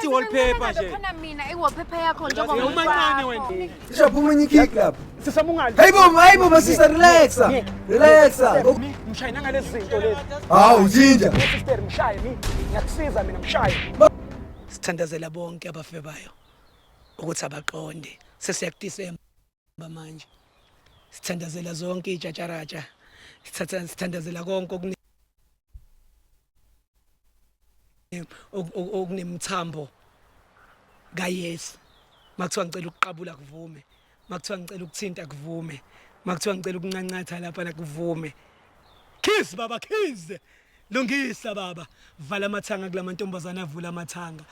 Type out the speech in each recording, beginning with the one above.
Uthi wallpaper nje. Khona mina iwallpaper yakho njengoba Umancane wena. Siyaphuma enye kick lapha. Sisamungali. Hayi bo masisa relaxa. Relaxa. Mshayina ngalezi zinto lezi. Hawu jinja. Sister mshaye mina. Ngiyakusiza mina mshaye. Sithandazela bonke abafebayo ukuthi abaqonde sesiyakuDisemba manje. Sithandazela zonke ijajaraja. Sithandazela konke okunemthambo kaYesu. Makuthiwa ngicela ukuqabula kuvume. Makuthiwa ngicela ukuthinta kuvume. Makuthiwa ngicela ukuncancatha lapha na kuvume. Kiss baba kiss. Lungisa baba. Vala amathanga kulamantombazana avula amathanga.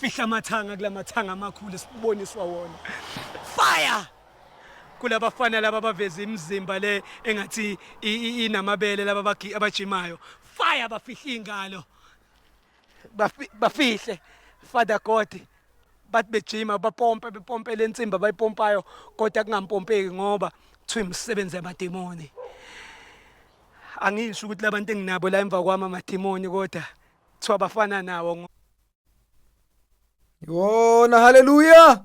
Fihla amathanga kulamathanga amakhulu siboniswa wona. Fire! Kulabafana laba baveza imizimba le engathi inamabele laba abajimayo. Fire bafihla ingalo. Bafihle Father God bathi bejima bepompe lensimba bayipompayo kodwa kungampompeki ngoba kuthiwa imisebenzi yamademoni. Angisho ukuthi labantu enginabo la emva kwami amademoni kodwa kuthiwa bafana nawo. Yona hallelujah.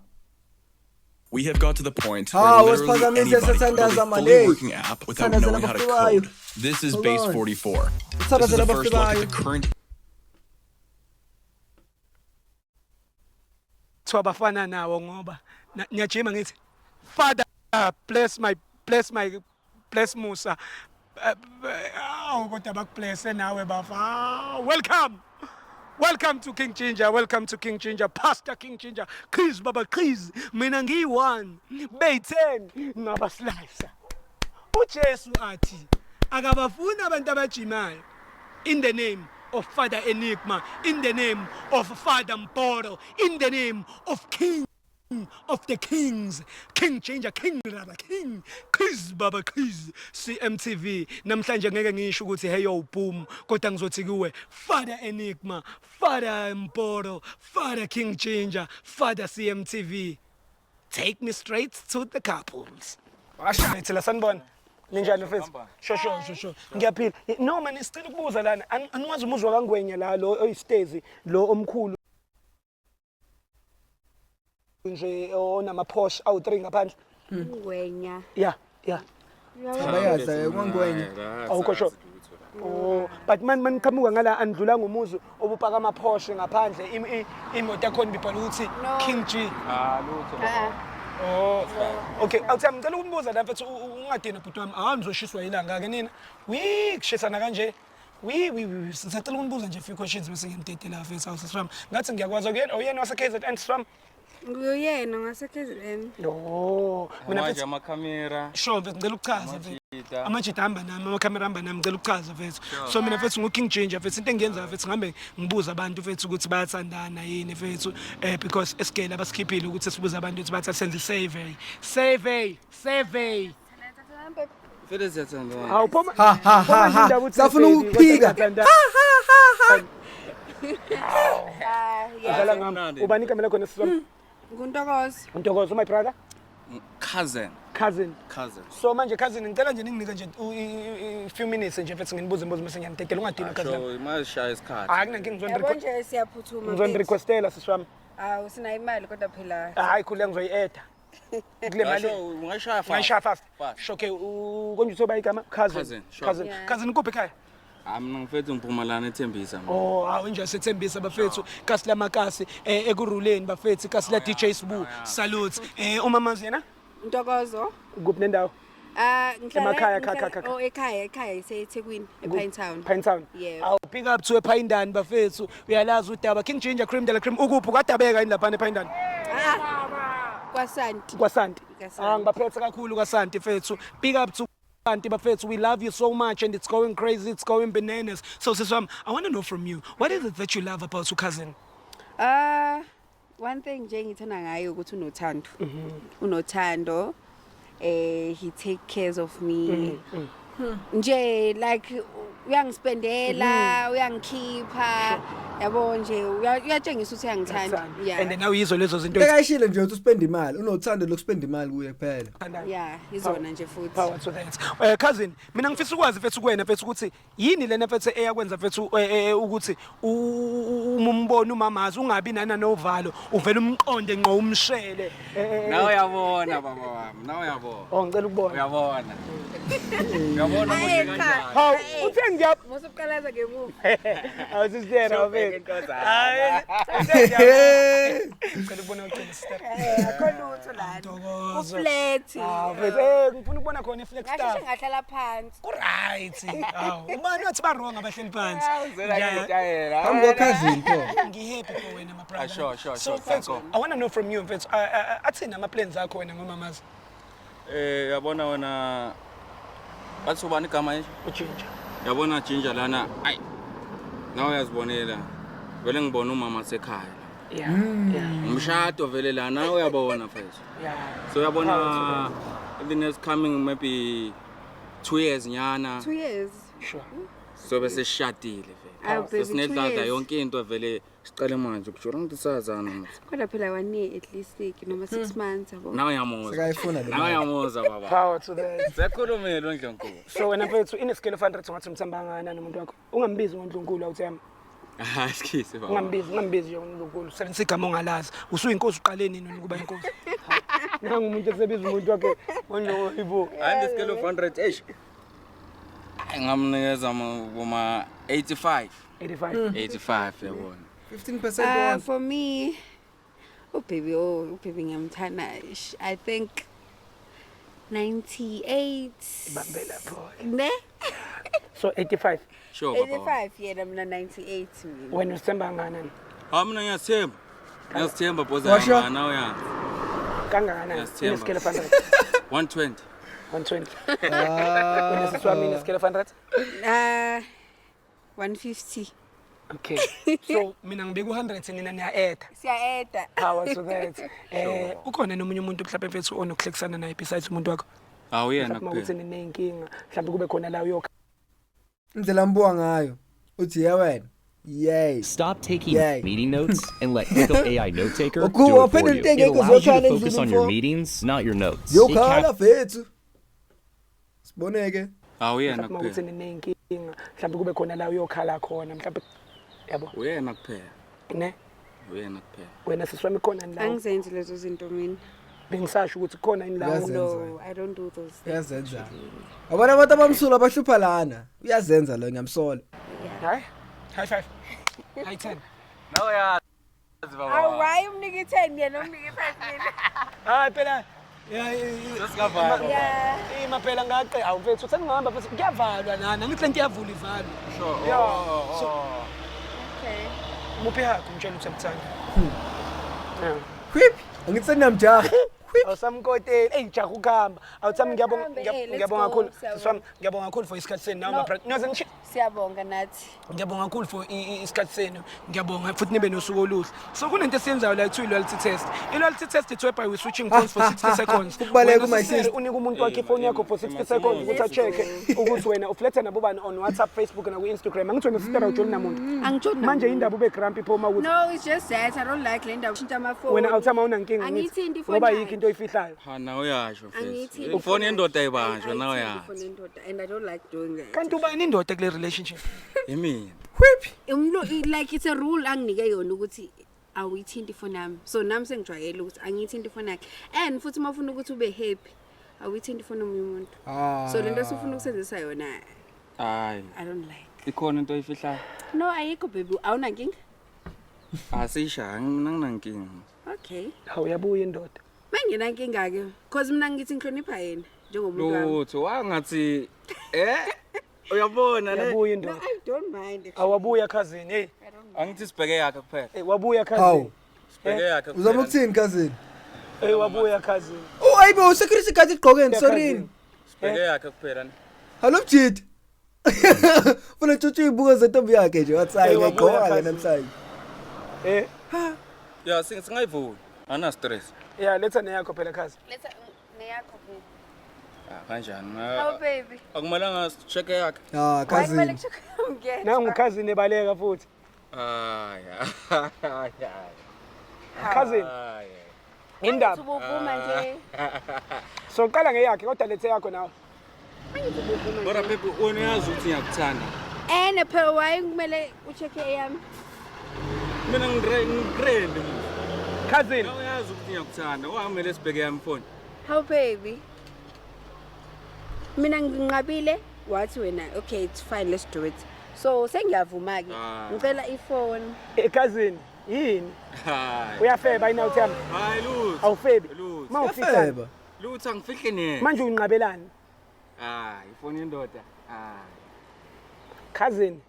We have got to the point where literally anybody can build a fully working app without knowing how to code. This is Base 44. This is the first look at the current Bafana nawo ngoba ngiyajima ngithi Father bless Musa kodwa bakubless nawe bafa. Welcome to King Ginger, Pastor King Ginger. Chris baba Chris mina ngiyi1 bay10 ngaba slicer. uJesu athi akabafuni abantu abajimayo in the name of Father Enigma, in the name of Father Mporo, in the name of King of the Kings, King Ginger, King Raba, King Chris baba Chris CMTV. Namhlanje ngeke ngisho ukuthi hey yo boom kodwa ngizothi kuwe Father Enigma, Father Mporo, Father King Ginger, Father CMTV. Take me straight to the couples. Ashayithela sanibona. Ninjani mfethu? Sho. Ngiyaphila. No man isicela ukubuza lana. Aniwazi umuzwa kaNgwenya la lo oyistezi lo omkhulu. Nje onama Porsche awu3 ngaphandle. Ngwenya. Yeah. Abayaza kwangwenya. Awukho. Oh, but man kamuka ngala andlula ngomuzi obupaka ama Porsche ngaphandle imoto yakho ibibhala ukuthi King G. Lutho. Oh, okay. Awuthi ngicela ukubuza la mfethu ungadina bhuti wami. Ngizoshiswa ilanga ke nina. Kushisana kanje. Sicela ukubuza nje few questions bese ngiyamdedela mfethu awusiswami. Ngathi ngiyakwazi ukuyena oyena wase KZN swam. Nguyena ngase KZN. No. Mina manje amakhamera. Sure mfethu ngicela ukuchaza mfethu. Amajita hamba nami amakhamera hamba nami ngicela ukuchaza mfethu. So mina mfethu nguKing Ginger mfethu into engiyenza mfethu ngihambe ngibuza abantu mfethu ukuthi bayathandana yini mfethu because esigele abasikhiphile ukuthi sibuza abantu ukuthi bathi senze survey. Vele siyathandana. Hawu phoma. Ha. Safuna ukuphika. Udlala ngami. Ubani ikamela khona siswami? Nguntokozo. My brother? Cousin. So manje cousin ngicela nje ninginike nje few minutes nje mfethu nginibuze bese ngiyamdedela ungadini cousin. So mashaya isikhathi. Hayi kunankinga Yabonje siyaphuthuma. ngizonirequestela siswami. Awu sina imali kodwa phela. Hayi khule ngizoyi-add. Kule mali. Ungashaya fast. Okay, konje usoba igama cousin. Cousin kuphi ekhaya? Mina ngifethu ngiphumalana eThembisa. Oh, hawu nje sethembisa bafethu kasi lamakasi ekuruleni bafethu kasi la DJ Sbu. Salute. Umamazi yena? Ntokozo. Kuphi nendawo? Emakhaya kaka. Oh ekhaya eThekwini ePine Town. Yeah. Awu pick up to ePhindani bafethu. Uyalazi udaba King Ginger Cream de la Cream ukuphi kwadabeka yini lapha ePhindani? Kwasanti. Ngibaphethe kakhulu kwaSanti mfethu. Pick up to Santi bafethu, we love you so much and it's going crazy, it's going bananas. So Siswam, I want to know from you, what is it that you love about your cousin? One thing nje ngithanda ngayo ukuthi unothando. He take care of me. Nje like uyangispendela, uyangikhipha. Yabo nje uyatshengisa ukuthi uyangithanda. Yeah. And now yizo lezo zinto Bekayishilo nje ukuthi uspend imali, unothando lokuspend imali kuye kuphela. Yeah, izona nje futhi. Power to that. Cousin, mina ngifisa ukwazi mfethu kuwena mfethu ukuthi yini lena mfethu eyakwenza mfethu ukuthi umbono umamazi ungabi nana novalo uvela umqonde ngqo umshele. Nawe uyabona baba wami, nawe uyabona. Oh ngicela ukubona. Uyabona. Uyabona ukuthi kanjani. Hawu, uthe ngiyapha. Musuqalaza ngemuva. Awusisitera mfethu. Hayi. Ngicela ukubona ucela sister. Akho lutho lana. Uflat. Mfethu ngifuna ukubona khona iflex Ngasho stuff. ngahlala phansi. Right. Hawu, ubani wathi ba wrong abahleli phansi. Hambo cousin pho. Ngihappy for wena my brother. Sure. So mfethu, I want to know from you mfethu, athina ama plans akho wena ngomamazi. Yabona wena bathi ubani igama nje? Utshintsha. Yabona Ginger lana. Ayi. Nawe uyazibonela. Vele ngibona umama sekhaya. Yeah. Umshado vele la nawe uyabona mfethu. Yeah. So uyabona the next coming maybe 2 years nyana. 2 years. Sure. So bese sishadile Awu, vele. baby, Sinedlala 2 years. yonke into vele siqale manje ukujura ngithi sazana mfethu. Kodwa phela 1 year at least noma 6 months yabo. Nawe uyamuzwa. Sekayifuna le Nawe mali. uyamuzwa baba. Power to that. Sekhulumile uNdlunkulu. So wena mfethu in a scale of 100 ungathi umthamba ngana nomuntu wakho. Ungambizi ngoNdlunkulu awuthemba. Ah, skisi baba. Ungambizi nje ngoNdlunkulu. Sebenzisa igama ongalazi. Usuyinkosi uqaleni nini ukuba inkosi? Nangu umuntu esebiza umuntu wakhe ngoNdlunkulu. And the scale of 100 eish. Ngamnikeza uma 85. 85. 85 yabona. 15% on. For me, baby ngiyamthanda. I think 98. Bambela pho. Ne? So 85. Sure baba. 85 yena mina 98 mina. Wena usithemba ngana? Mina ngiyasithemba. Ngiyasithemba boza Washo? nawe ya. Kangakanani? In a scale of 100. 120. 120. Wena siswami in a scale of 100? 150. Okay. So mina ngibeka u100 nina niya-add. Siya-add. Power to that. Ukhona nomunye umuntu mhlawumbe mfethu onokuhlekisana naye besides umuntu wakho? Awuyena Mhlawumbe ukuthi kuphela. ninenkinga, mhlawumbe kube khona la uyokha. Indlela mbuka ngayo. Uthi ya wena. Yay. Stop taking Yay. meeting notes and let Echo AI Note Taker Oku, do it open for the you. thing, It Echo, allows you zotshwala to focus on your endlini meetings, not your notes. Yo It khala fethu. Siboneke. Awuyena Mhlawumbe ukuthi kuphela. ninenkinga, mhlawumbe kube khona la uyokhala khona, mhlawumbe yabo. Uyena kuphela. Ne? Uyena kuphela. Wena siswami khona la. Angizenzi lezo zinto mina. Bengisasho ukuthi khona ini la. Uyazenza. No, I don't do those things. Uyazenza. Abona abantu abamsula bahlupha lana. Uyazenza lo ngiyamsola. Hayi. High five. High 10. Nawe ya. Awuwayi umnike 10 yena umnike 5 mina. Hayi phela. Sesingavalo. Yeah. Maphela ngaqe awufethu sengihamba futhi kuyavalwa lana ngithi lento iyavula ivalwa. Sure. Yeah. So Okay. muphi hakho umtshela ukuthi akuthanda. Whip. Angithi senamjaha. Awusamkoteli ngijaha ukuhamba awuthami ngiyabonga let's ngiyabonga go, kakhulu siyabonga. siswami ngiyabonga kakhulu for isikhathi senu nawe No. my brother noze ngisho Siyabonga nathi. ngiyabonga kakhulu for isikhathi senu ngiyabonga futhi nibe nosuku oluhle so kunento esiyenzayo la kuthiwa loyalty test i-loyalty test ithiwa by we switching phones for 60 seconds Kubaleka Wena my sister, sister. unika umuntu wakhe ifoni yakho for 60 seconds ukuthi a-check-e ukuthi wena ufletha nabo bani on WhatsApp Facebook naku-Instagram angithi wena sister awujoli namuntu Angijoli manje indaba ube grumpy pho uma ukuthi No, it's just that I don't like le ndawo ushintsha amafoni. wena awuthama unankinga Angiyithindi ifoni ngoba yakhe. yikho into oyifihlayo Ha nawe yasho Angithi mfethu. Ifoni yendoda ayibanjwe nawe ya. And I don't like doing that. kanti ubani indoda kule relationship Yimina. Whip. Like it's a rule anginike yona ukuthi awuyithinti ifoni yami. So nami sengijwayele ukuthi angiyithinti ifoni yakhe. And futhi uma ufuna ukuthi ube happy awuyithinti ifoni yomunye umuntu. So lento esifuna ukusenzisa yona Hayi. I don't like. Ikhona into oyifihlayo. No, ayikho baby. Awunankinga? Asisha mina nginankinga. Okay. awuyabuya indoda Manginankinga ke because mina ngithi ngihlonipha yena njengomuntu wami. Lutho wangathi uyabona ne? yabuya No, indoda I don't mind. awabuya cousin hey Angithi sibheke yakhe kuphela. wabuya cousin Hawu. Sibheke yakhe kuphela. Uzama ukuthini cousin? hey wabuya cousin Oh ayibo security guard igqokeni sorry. Sibheke yakhe kuphela ne? Hello Mjidi. Funa tsotsi ibuka zentombi yakhe nje wathi hayi Hey, wabuya ngigqoka ke cousin. namhlanje. eh Ya singayivuli. Ana stress. yeah letha neyakho phela cousin Let's neyakho baby. Kanjani? Oh baby. Akumelanga check yakhe. Ah Why kumele cousin. kushukungena? nangu cousin ebaleka futhi Cousin, indaba. Ubuvuma nje. So qala ngeyakhe kodwa lethe yakho nawe. Kodwa phepha uyazi ukuthi ngiyakuthanda. Phela why kumele ucheck eyami? Mina ngirende. Cousin, Uyazi ukuthi ngiyakuthanda. Wamele sibheke yami phone. How baby? Mina nginqabile wathi wena okay it's fine let's do it. So sengiyavuma ke. Ngicela iphone. cousin, yini? Hayi. Uyafeba ina uthami. Hayi Lutho. Awufebi. Lutho. Mawufika. Lutho angifihle ne. Manje unqabelani? Hayi, ifoni yendoda. Hayi. Cousin,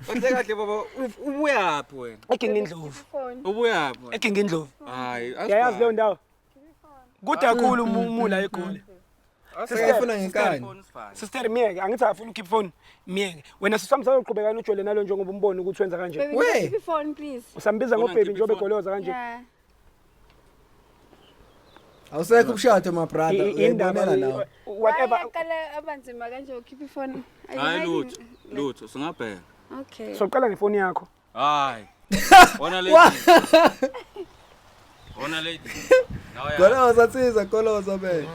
Kahle kahle baba, ubuyaphi wena? ekingindlovu. Phone. Ubuyaphi wena? Ekingindlovu. Hayi, Yayazi leyo ndawo. Kude kakhulu umula egoli. Sifuna ngenkani. Sister miyeke, angithi afuna ukhipha phone. Miyeke. Wena sisami sayoqhubeka nojole nalo njengoba umbona ukuthi wenza kanje. Baby, We. give me phone please. Usambiza ngobaby njengoba egoloza kanje. Yeah. Awusekho ubushado my brother. Uyabonela nawe. Whatever. Ayaqala abanzima kanje ukhipha iphone. Hayi Lutho. Lutho, singabheka. Okay. Soqala ngefoni yakho. Hayi. Wona lady. Wona lady. Nawe ya. Goloza tsiza goloza be.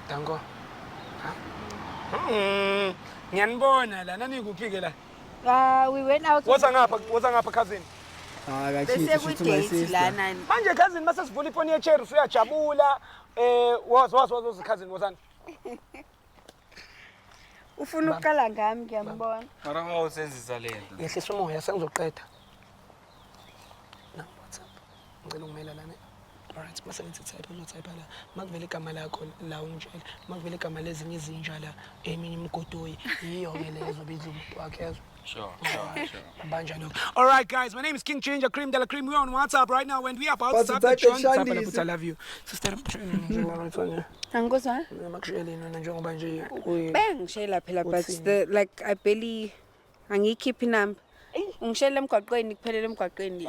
Dango. Ngiyanibona la nani kuphi ke la? We went out. Woza ngapha cousin. Akachithi Bese futhi ku my date sister. lana. Manje cousin mase sivula iphone ye cherry uyajabula. Was cousin wozani? Ufuna ukuqala ngami ngiyambona. Mara ngawusenzisa lento. Yehlisa umoya sengizoqeda. Na WhatsApp. Ngicela ungimela lana. Alright, mase ngithi type uzotype la. Makuvela igama lakho la ungitshela. Makuvela igama lezinye izinja la eminye imgodoyi yiyo ke lezo biza umuntu wakhe yazo. Sure. All right, guys. My name is King Ginger, Cream de la Cream. We're on WhatsApp right now. When we are about to start the But tune, type I love you. Sister, Angikuzwa? njengoba nje Bengishela phela but the like I barely angikhiphi number. Ungishela emgwaqweni kuphelele emgwaqweni.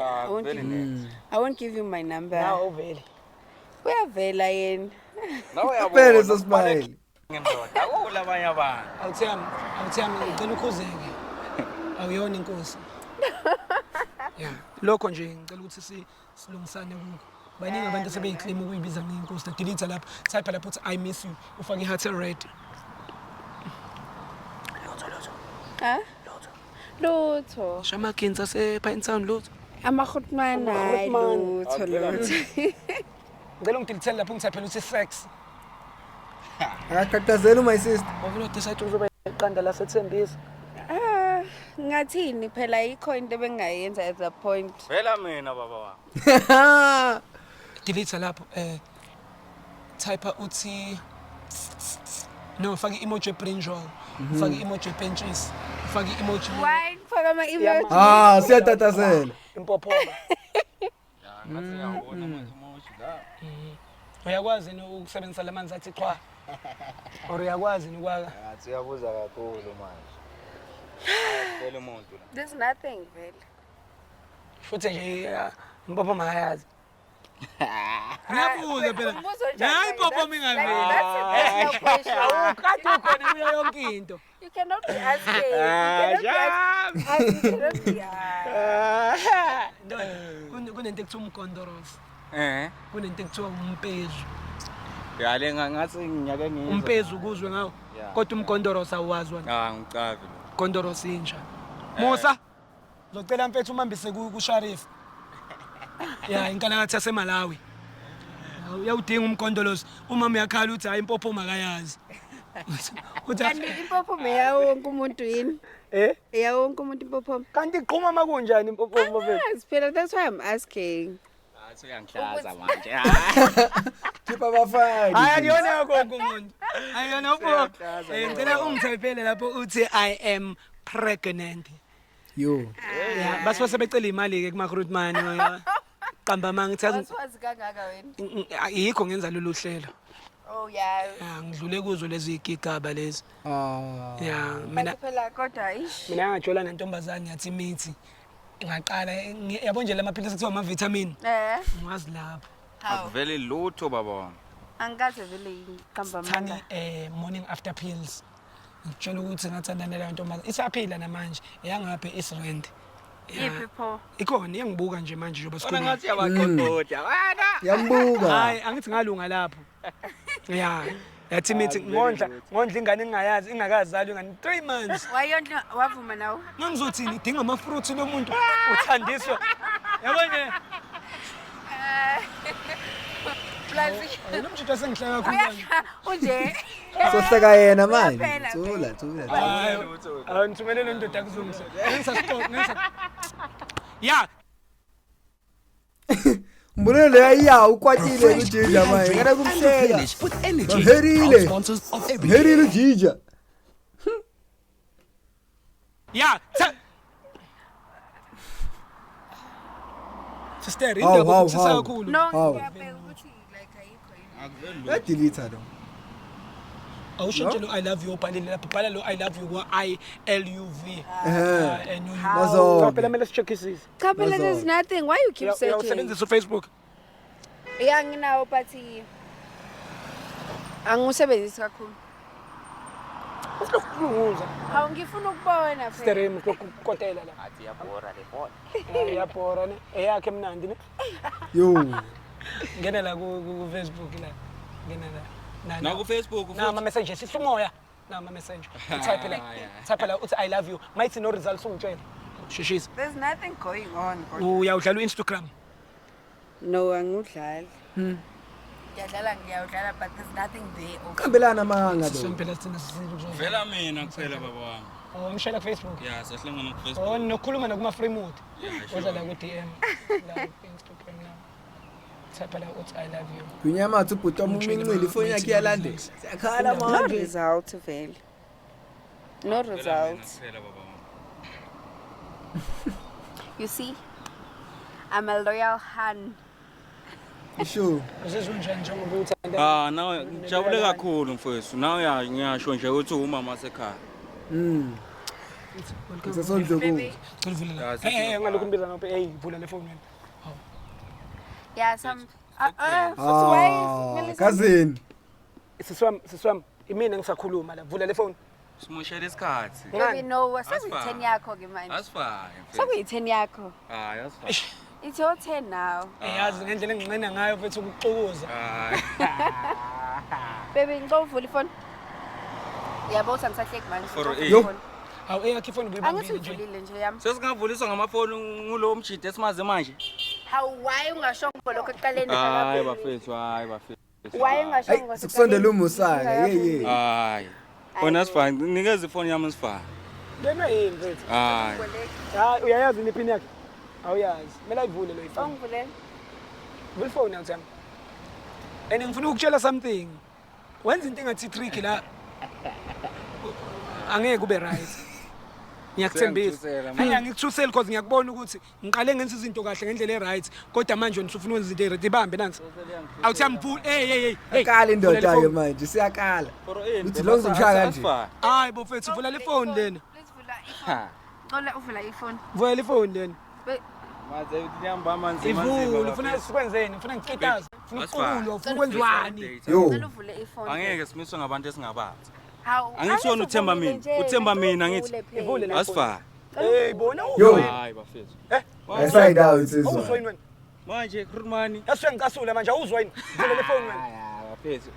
I won't give you my number. nawe vele. Uyavela yena. Nawe yabo. Phela sosmile. Ngendoda. Akulabanye abantu. Awuthami ngicela ukhuzeke. Awuyona inkosi. Yeah. Lokho nje ngicela ukuthi silungisane kuko. Baningi abantu asebeyiclaim ukuyibiza ngenkosi. Delete lapha. Type lapha uthi I miss you. Ufake iheart red. Ha? Lutho. Shama Kinza se Pine Town Lutho. Amahotman hayi Lutho Lutho. Ngicela ungidelete lapha ungitype uthi sex. Akakhathazela my sister. Wafuna decide uzoba iqanda la sethembisa. Ngathini phela ikho into bengayenza at that point. Vela mina baba wami. Delete lapho type uthi no fake emoji brinjol, fake emoji benches, fake emoji Why ngifaka ama email? Siyatatazela. impophoma. Ngathi ngiyabona manje umoshi la. Uyakwazi ukusebenzisa lamanzi athi qwa. Or uyakwazi ukwaka. Ngathi uyabuza kakhulu manje. Vele umuntu la. There's nothing vele. Futhi nje impophoma ayazi. Ngiyabuza phela. Hayi impophoma ingaveli. Awukade ukhona kuyo yonke into. You cannot be asking. Kunento ekuthiwa umgondoros. Kunento ekuthiwa umpezu. Yale ngathi nginyake ngizwa. Umpezu ukuzwe ngawo. Kodwa umgondoros awazi wona. Ngicavi. Gondoros inja. Musa. Ngizocela mfethu umambise ku Sharif. Yeah, inkalakathi yaseMalawi. Uyawudinga umgondolos. Umama uyakhala uthi hayi impophoma akayazi. Kanti impophoma yawo wonke umuntu yini? Yawo wonke umuntu impophoma. Kanti iqhuma makunjani impophoma mfethu? Yes, phela that's why I'm asking. Ngathi uyangihlaza manje. Khipha abafana. Hayi akuyona konke umuntu. Ayona upho. Ngicela ungitypele lapho uthi I am pregnant. Yo. Yeah, base sebecela imali ke kuma recruitment qamba mangithatha Wazi kangaka wena. yikho ngenza lolu hlelo. Oh yeah. Yeah, ngidlule kuzo lezi igigaba lezi. Yeah, mina Phela kodwa ish. mina ngajola nentombazane yathi mithi. Ngaqala yabo nje lamaphilisi kuthiwa ama vitamin. Ngazi lapho. Akuvele lutho baba wami. Angikaze vele yini qamba Thani manga. morning after pills. ngitshela ukuthi ngathandana leyo ntombazana isaphila namanje eyangaphe isrend Yiphi pho? ikhona iyangibuka nje manje njoba sikhuluma ngathi yabaqoqoda wena Yambuka. hayi angithi ngalunga lapho ya yathi mithi ngondla ingane engingayazi ingakazali ingane 3 months Wayondla wavuma nawo? ngizothini idinga amafruits lo muntu uthandiswa yabona Plazi. lo muntu asengihleka kakhulu Unje. Sohleka yena manje. Phela, Thula. hayi ngithumelele indoda kuzongisa ya Mbona le ya ukwatile uJinja manje. Ngena kumsheka. with energy. Baherile. Proud sponsors of every Herile Jinja. ya sister Hawu, indaba hawu, kuthisa hawu. kakhulu No, Hawu. ngiyabheka ukuthi like ayikho yini. Delete lo. awushintshelo I love you ubhalile lapha bhala lo I love you kwa ILUV Bazo. phela mele sicheckisise Cha phela there's nothing. Why you keep searching? uyawusebenzisa uFacebook Yeah, nginawo but angusebenzisi kakhulu. usilokukhuluza Hawu ngifuna ukubona phela. sister mhlokukotela la athi yabhora le phone yabhora ne eyakhe mnandi ne Yo. ngena la ku Facebook la ngena la na ku Facebook na ama messages sisumoya na ama message type la uthi I love you mayithi no results ungitshela shishisa There's nothing going on. uyawudlala uInstagram No, angudlali. Ngiyadlala but there's nothing there. Kambelana manga lo. sempela thina sisizwe vela mina kuphela baba wami umshela ku Facebook ya sahlangana ku Facebook nokhuluma nakuma free mood oza la ku DM la Instagram la type la uthi I love you Kunyama athi ubhuti omuncili ifoni yakhe iyalande. Siyakhala No manje. result vele. No vela mina results. kuphela baba wami You see? I'm a loyal hun. Sure. uzizwe njani njengoba uthanda nawe ngijabule kakhulu mfowethu nawe ngiyasho nje ukuthi umama sekhaya Sesondlo ku. ngivule la Yazi, ngalokhu nibiza ngapha vula le phone wena Yeah, some Cousin. siswami imina ngisakhuluma la vula le phone simoshela isikhathi Baby no, Asifani. seku-10 yakho ke manje. asifanye Seku-10 yakho. hayi asifanye It's your 10 now. yazi ngendlela enginqena ngayo mfethu ukuxukuza hayi Baby ngicela uvule ifoni. Yabo sangisahleki manje. For Ngicela uvule Yo. ifoni. awu eyakhe ifone Angithi ubuyibambile nje uvulile nje yami. sesingavuliswa ngamafoni ngulo mjidi esimaze manje Hawu why ungashongo lokho ekuqaleni hayi bafethu hayi bafethu Why ungashongo Hey, sikusondela umusaka. Ye. hayi wena sifane nikeza ifoni yami sifane lena yini mfethu hayi hayi uyayazi ni pin yakhe awuyazi mela ayivule lo ifone Ongivulele. vula phone yathi yami and ngifuna ukutshela something wenza into engathi trick la angeke kube right ngiyakuthembisa Sengithusela, man. hayi angikuthuseli because ngiyakubona ukuthi ngiqale ngenza izinto kahle ngendlela e-right kodwa manje wena usufuna ukwenza izinto e-right ibambe nansi awuthi yamvula hey Akala indoda ke manje siyakala. Uthi lo ngizoshaya kanje. hayi bofethu vula le phone lena Please vula ifoni. Ngicela uvula ifoni. vula le phone lena maze uthiyamba amanzi ivule ufuna sikwenzeni ufuna ngicitaze ufuna ukuqulwa ufuna ukwenziwani Yo. Ngicela uvule ifoni. angeke simiswe ngabantu esingabazi Hawu. Angithoni uthemba mina. Uthemba mina ngithi. Ivule la asifane hey bona Yo. hayi bafethu Aside out awuzwa insizwa. yini wena manje krumani yaswe ngicasule manje awuzwa yini vula le phone wena bafethu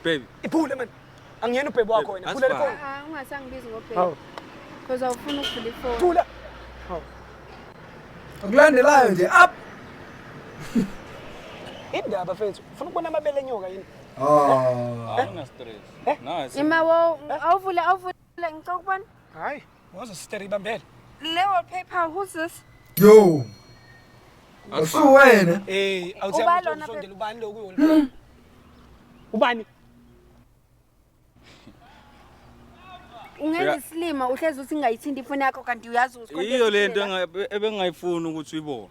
baby iphule man angiyena ubhebe wakho wena vula le phone Ungasangibizi ngobheki. hawu Because awufuna ukuvula ifoni. vula Akulandelayo nje up. indaba mfethu ufuna ukubona amabele enyoka yini awuna stress nice Imawo awuvule ngicela ukubona. hayi wazi sister ibambele Le wallpaper who's this? Yo. Usuwena. eh awuthi Ubani lona usondela ubani lo kuyona ubani Ungenza isilima uhlezi uthi ngayithinta ifoni yakho kanti uyazi usikhonde. iyo lento ebengayifuni ukuthi uyibone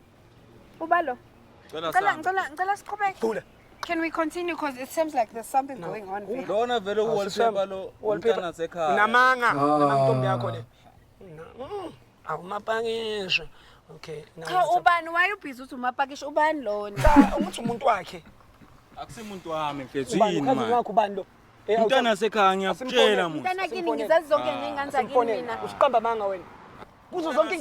Ubalo. cela Ngicela siqhubeke. vula Can we continue because it seems like there's something going on there. lona vele uwallpaper lo umntana sekhaya namanga namntombi yakho le awumapakisha okay Cha ubani why you busy uthi umapakisha ubani lona? ukuthi umuntu wakhe akusimuntu wami mfethu ubani yini ukhazini manje wakho ubani lo Umntana sekhaya ngiyakutshela manje. Mntana kini ngizazi zonke ngengane zakini mina. Usiqamba manga wena. Kuzo zonke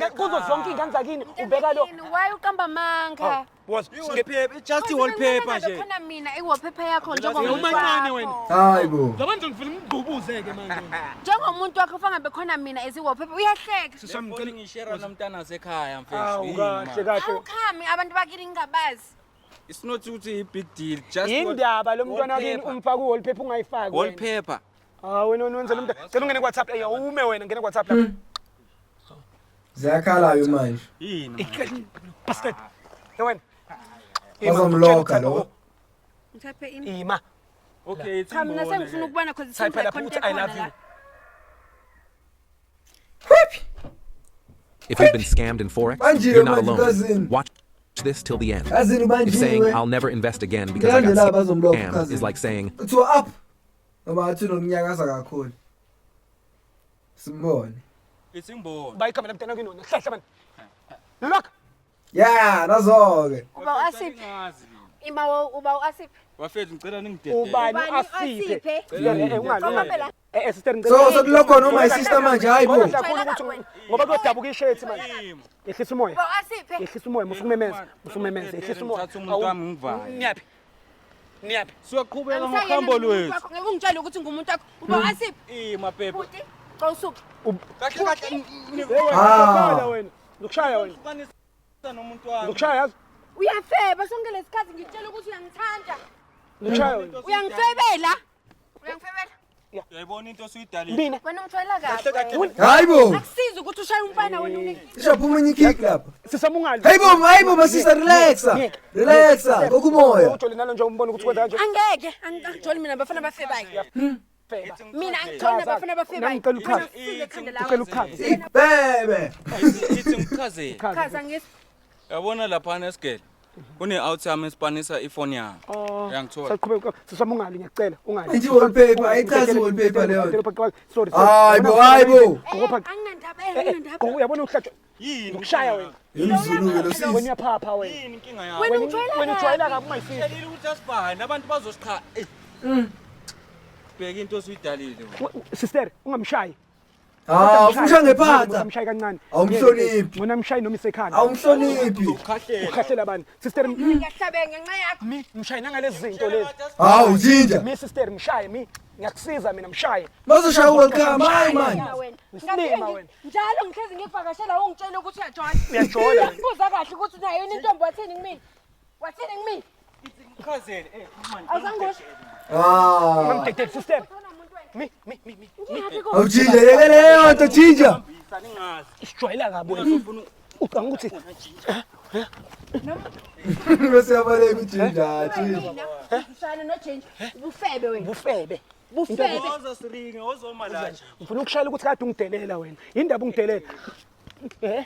ingane zakini ubeka lo. Why uqamba manga? Wallpaper, just wallpaper nje. Khona mina iwallpaper yakho Umancane wena. Hayibo. Labantu ngifuna ngigqubuzeke manje. njengomuntu wakho ufanga bekhona mina iziwallpaper uyahleka. Sishamcela ngishare nomntana sekhaya Kahle mfethu. kahle. Awukhami abantu bakini ngingabazi. It's not ukuthi a big deal, just Indaba lo mntwana wakini umfaka wallpaper ungayifaki. wallpaper. Wena wenzela umntana. Cela ungene ku-WhatsApp. Ume wena ngene ku-WhatsApp lapha. Ziyakhalayo manje. Yini? Bastard. Wena. Bazomloka lo. Ngithape ini? Ima. Okay, it's Cha mina sengifuna ukubona cause it's Type like lapha content ukuthi I love khona you. la. If you've been scammed in Forex, Banjiro you're not manje, alone. cousin. Watch this till the end. Cousin If saying, banjiwe. I'll never invest again because I Ngilandela got bazomloka scammed cousin. is like saying, Uthiwa up. Ngoba athi nokunyakaza kakhulu. Simbone. It's imbono. Bayikhamela mntana wakini wena. Hlahla bani. Look. Yeah, nazo-ke. Uba uAsiphi? Ima uba uAsiphi? Bafethu ngicela ningidede. Ubani Ubani uAsiphe. uAsiphe? Ungalunga. Sister So sokulokho no my sister manje hayibo. Ngoba kuyodabuka ishethi manje. Yehlisa umoya. Uba uAsiphi? Yehlisa umoya musumemeza. Musumemeza. Yehlisa umoya. Ngithatha umuntu wami ngivale. Niyaphi? Niyaphi? Siyaqhubeka ngohambo lwethu. Ngeke ungitshele ukuthi ngumuntu wakho. Uba uAsiphi? Mapepa. Futhi qawusuka. Kahle kahle. Uzokushaya wena. Uzokushaya wena. Uqanisa nomuntu wami. Uzokushaya yazi? Uyafeba sonke lesikhathi ngitshela ukuthi uyangithanda. Uzokushaya wena. Uyangifebela? Uyangifebela? Uyayibona into osuyidalile. Mina. Wena ungithwala kahle. Hayibo. Akusizi ukuthi ushaye umfana wena unikile. Ishaphuma enye kick lapha. Sisamungali. Hayibo my sister relaxa. Relaxa. Kokumoya. Ujole nalo nje umbona ukuthi kwenza kanje. Angeke angijoli mina bafana bafebayo. Mina angijoli abafana bafebayo. Ngicela ukhaza. Ngicela ukhaza. Bebe. Ithi ngichazele. Chaza ngisi. Yabona lapha nesigele. Kune-outtime esipanisa ifoni yami. Uyangithola. Saqhubeka sisamungali ngiyacela ungali. Anti wallpaper, ayichazi wallpaper leyo. Sorry. Hayibo. Anginandaba. Uyabona uhlatshwa. Yini? Ukushaya wena. Yimzulu lo sis. Wena uyaphapha wena. Yini inkinga yakho? Wena Wena ujwayela kabi ungayifisi. Uyalile ukuthi asibhane abantu bazosicha. Bheka into osuyidalile. Sister, ungamshayi. Ufusha ngephatha. Ungamshayi kancane. Awumhloniphi. Wena mshayi noma isekhanda. Awumhloniphi. Ukhahlela. Ukhahlela bani? Sister, Ngiyahlabeka ngenxa yakho. mshayi nangalezi zinto lezi. Hawu jinja. Mi sister mshayi ngiyakusiza mina mshayi. Bazoshaya welcome hayi man. Usinema wena. Njalo ngihlezi ngivakashela ungitshela ukuthi uyajola. Uyajola. Uyabuza kahle ukuthi unayo yini intombi wathini kumina? Wathini kumina? Ukhazele. Awuzangosho. Ngamdedeli sister. Mi. Awujinja yekele leyo nto jinja. Saningazi. Isijwayela kabi wena. Ucanga ukuthi Bese yabaleka ujinja jinja. Usana no change. Ubufebe wena. bufebe. Bufebe. Woza siringe, wozomalatsha. Ngifuna ukushayela ukuthi kade ungidelela wena. Indaba ungidelela. Mina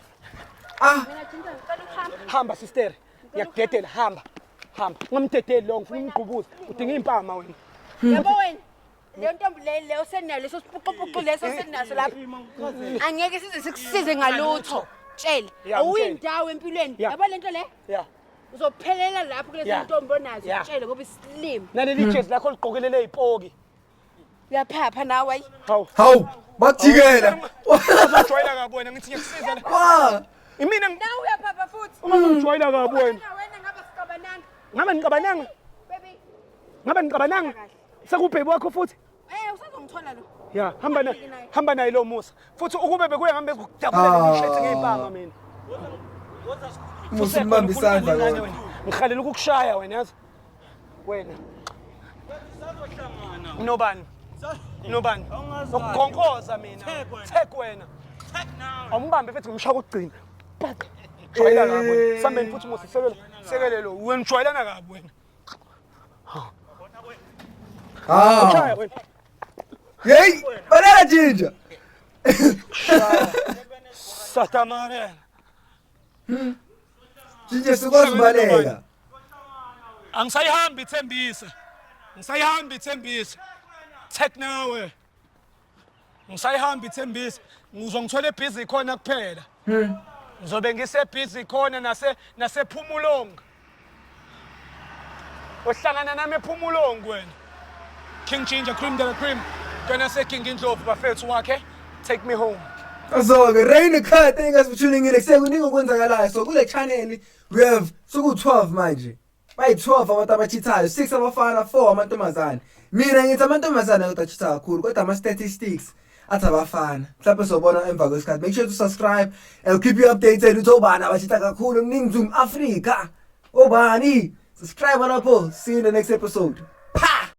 jinja ngicela ukuhamba. Hamba sister. Ngiyakudedela hamba. Ngamdedeli lo ngifuna umgqubuza. Udinga impama wena. Yabo wena. Le ntombi le osenayo leso sipuqupuqu leso senaso lapha. Angeke size sikusize ngalutho. Tshela. Awuyindawo empilweni. Yabo lento le? Yeah. Uzophelela lapho kulezi ntombi onazo. Yeah. Tshela ngoba isilimi. Naleli jezi lakho liqokelele ipoki. Uyaphapha nawe ayi. Hawu, bakujikela. Uzojwayela kabi wena ngithi ngikusiza la. Wa. Imina Nawe uyaphapha futhi. ungangijwayela kabi wena. Wena ngaba sikabananga. Ngabe Baby. ngicabananga. Sekubhebi wakho futhi. Usazongithola lo. Ya, hamba naye lo Musa. Futhi ukube bekuya ngambe ukudabulela ngishethi ngeimpanga mina. Musimbamba isandla wena. wena. Ngikhalela ukukushaya wena yazi. Wena. Nobani? Ukugonkoza mina. Thek wena. Awumbambe mfethu ngimshaya ukugcina. Pak. Jwayela kabi. Sambeni futhi Musa sekele lo. Wena jwayelana kabi wena. Shaya wena. Hey, baleka jinja. Satamare. Jinja sikwazi baleka. Angisayihambi ithembisa. Thek nawe. Ngisayihambi ithembisa. Ngizongithola busy khona kuphela. Ngizobe busy khona nasephumulonga. Ohlangana nami ephumulonga wena. King Ginger, cream de la cream. Can I say King Indlovu bafethu wakhe? Take me home. So-ke Rain Cut, thank you for tuning in. Sekuningi okwenzakalayo. So kule channel we have soku-12 manje. Bayi-12 abantu abachithayo, 6 abafana, 4 amantombazane. Mina ngithi amantombazane kodwa achitha kakhulu, kodwa ama-statistics athi abafana. Mhlawumbe sobona emva kwesikhathi. Make sure to subscribe. I'll keep you updated ukuthi obani abachitha kakhulu eNingizimu Afrika. Obani? Subscribe lapho. See you in the next episode.